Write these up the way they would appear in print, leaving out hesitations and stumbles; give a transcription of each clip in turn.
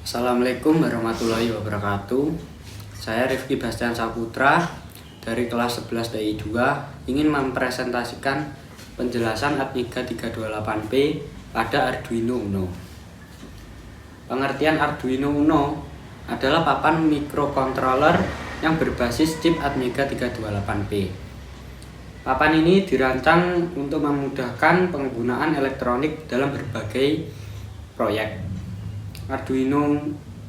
Assalamualaikum warahmatullahi wabarakatuh. Saya Rifki Bastian Saputra dari kelas 11 TI 2 ingin mempresentasikan penjelasan Atmega 328P pada Arduino Uno. Pengertian Arduino Uno adalah papan microcontroller yang berbasis chip Atmega 328P. Papan ini dirancang untuk memudahkan penggunaan elektronik dalam berbagai proyek. Arduino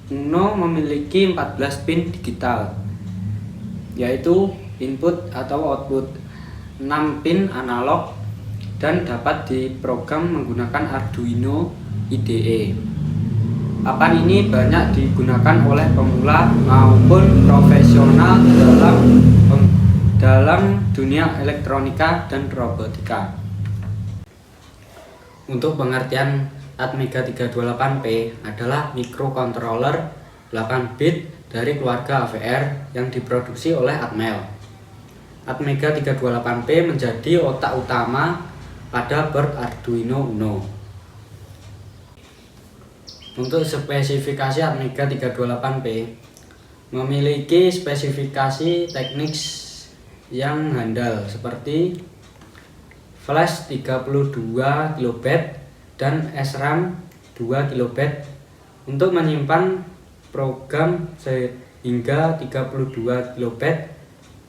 Uno memiliki 14 pin digital, yaitu input atau output, 6 pin analog, dan dapat diprogram menggunakan Arduino IDE. Papan ini banyak digunakan oleh pemula maupun profesional dalam dunia elektronika dan robotika. Untuk pengertian Atmega 328P adalah microcontroller 8 bit dari keluarga AVR yang diproduksi oleh Atmel. Atmega 328P menjadi otak utama pada board Arduino Uno. Untuk spesifikasi Atmega 328P memiliki spesifikasi teknis yang handal seperti flash 32 KB dan SRAM 2 KB untuk menyimpan program sehingga 32 KB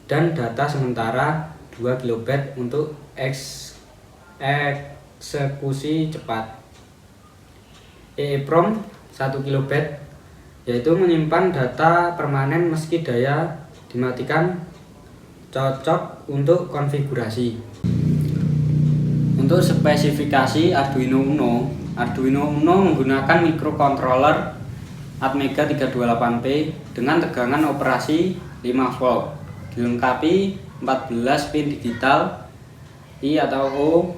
dan data sementara 2 KB untuk eksekusi cepat. EEPROM 1 KB yaitu menyimpan data permanen meski daya dimatikan, cocok untuk konfigurasi. Untuk spesifikasi Arduino Uno menggunakan microcontroller Atmega 328P dengan tegangan operasi 5 volt, dilengkapi 14 pin digital I atau O,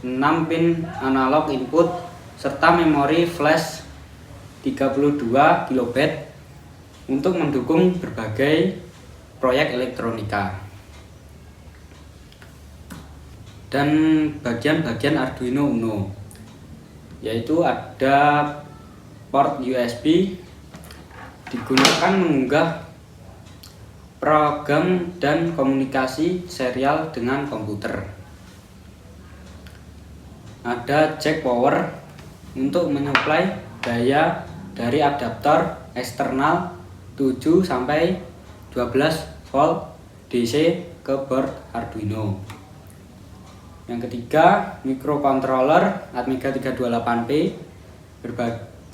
6 pin analog input, serta memori flash 32 KB untuk mendukung berbagai proyek elektronika. Dan bagian-bagian Arduino Uno, yaitu ada port USB digunakan mengunggah program dan komunikasi serial dengan komputer. Ada jack power untuk menyuplai daya dari adaptor eksternal 7 sampai 12 volt DC ke board Arduino. Yang ketiga, microcontroller Atmega 328P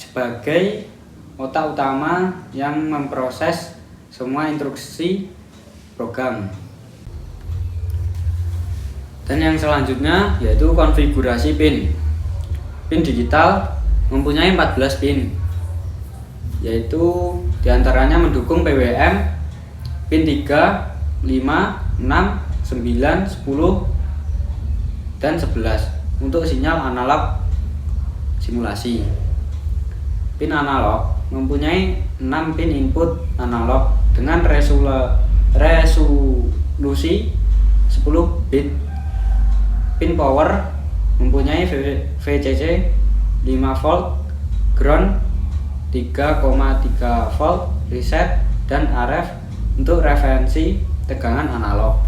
sebagai otak utama yang memproses semua instruksi program. Dan yang selanjutnya yaitu konfigurasi pin. Pin digital mempunyai 14 pin, yaitu diantaranya mendukung PWM, pin 3, 5, 6, 9, 10, dan 11 untuk sinyal analog simulasi. Pin analog mempunyai 6 pin input analog dengan resolusi 10 bit. Pin power mempunyai VCC 5 volt, ground 3,3 volt, reset, dan RF untuk referensi tegangan analog.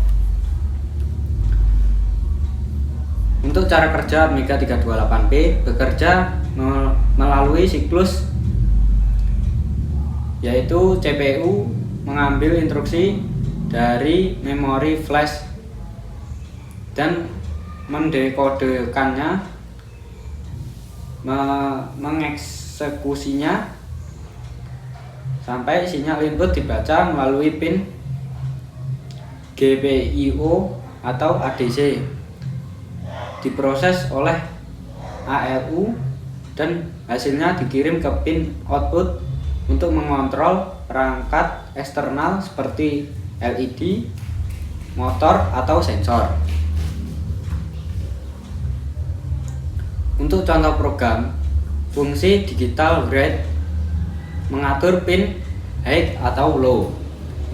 Untuk cara kerja Atmega 328P bekerja melalui siklus, yaitu CPU mengambil instruksi dari memori flash dan mendekodekannya, mengeksekusinya sampai sinyal input dibaca melalui pin GPIO atau ADC, diproses oleh ALU, dan hasilnya dikirim ke pin output untuk mengontrol perangkat eksternal seperti LED, motor, atau sensor. Untuk contoh program, fungsi digital read mengatur pin high atau low,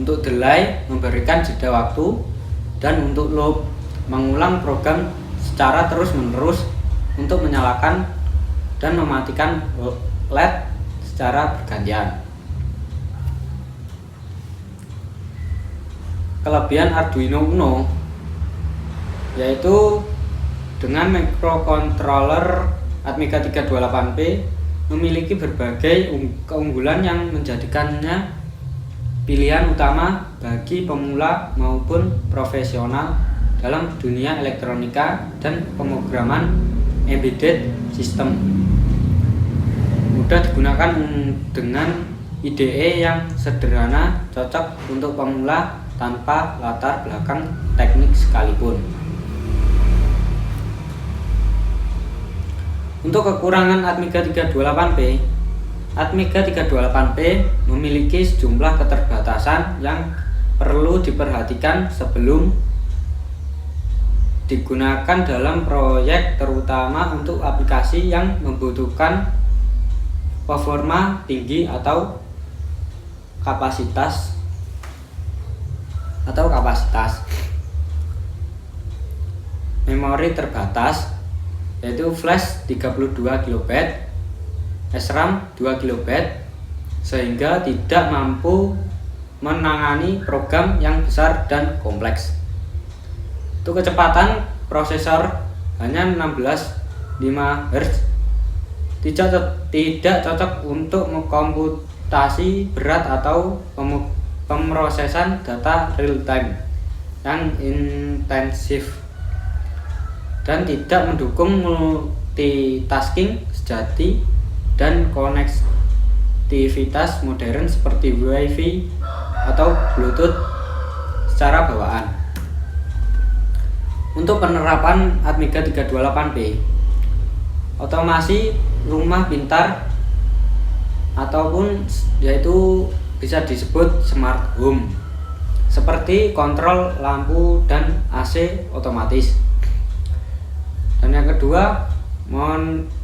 untuk delay memberikan jeda waktu, dan untuk loop mengulang program secara terus-menerus untuk menyalakan dan mematikan LED secara bergantian. Kelebihan Arduino Uno yaitu dengan microcontroller Atmega 328P memiliki berbagai keunggulan yang menjadikannya pilihan utama bagi pemula maupun profesional dalam dunia elektronika dan pemrograman embedded system. Mudah digunakan dengan IDE yang sederhana, cocok untuk pemula tanpa latar belakang teknik sekalipun. Untuk kekurangan Atmega 328P, Atmega 328P memiliki sejumlah keterbatasan yang perlu diperhatikan sebelum digunakan dalam proyek, terutama untuk aplikasi yang membutuhkan performa tinggi atau kapasitas. Memori terbatas yaitu flash 32 KB, SRAM 2 KB, sehingga tidak mampu menangani program yang besar dan kompleks. Untuk kecepatan prosesor hanya 16 MHz, tidak cocok untuk komputasi berat atau pemrosesan data real time yang intensif, dan tidak mendukung multitasking sejati dan konektivitas modern seperti Wi-Fi atau Bluetooth secara bawaan. Untuk penerapan Atmega 328P, otomasi rumah pintar ataupun yaitu bisa disebut smart home, seperti kontrol lampu dan AC otomatis. Dan yang kedua,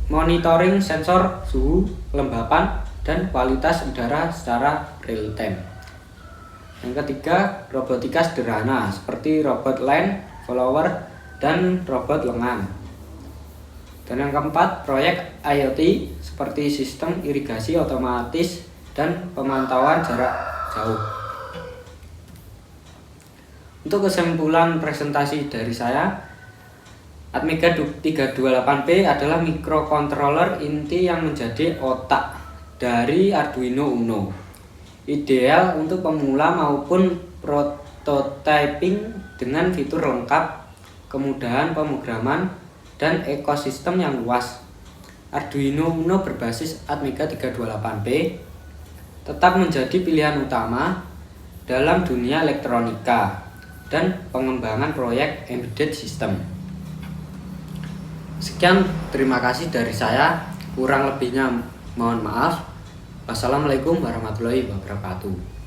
monitoring sensor suhu, kelembapan, dan kualitas udara secara real time. Yang ketiga, robotika sederhana seperti robot land, follower, dan robot lengan. Dan yang keempat, proyek IoT seperti sistem irigasi otomatis dan pemantauan jarak jauh. Untuk kesimpulan presentasi dari saya, Atmega 328P adalah microcontroller inti yang menjadi otak dari Arduino Uno. Ideal untuk pemula maupun prototyping dengan fitur lengkap, kemudahan pemrograman, dan ekosistem yang luas. Arduino Uno berbasis Atmega 328P tetap menjadi pilihan utama dalam dunia elektronika dan pengembangan proyek embedded system. Sekian, terima kasih dari saya. Kurang lebihnya mohon maaf. Wassalamualaikum warahmatullahi wabarakatuh.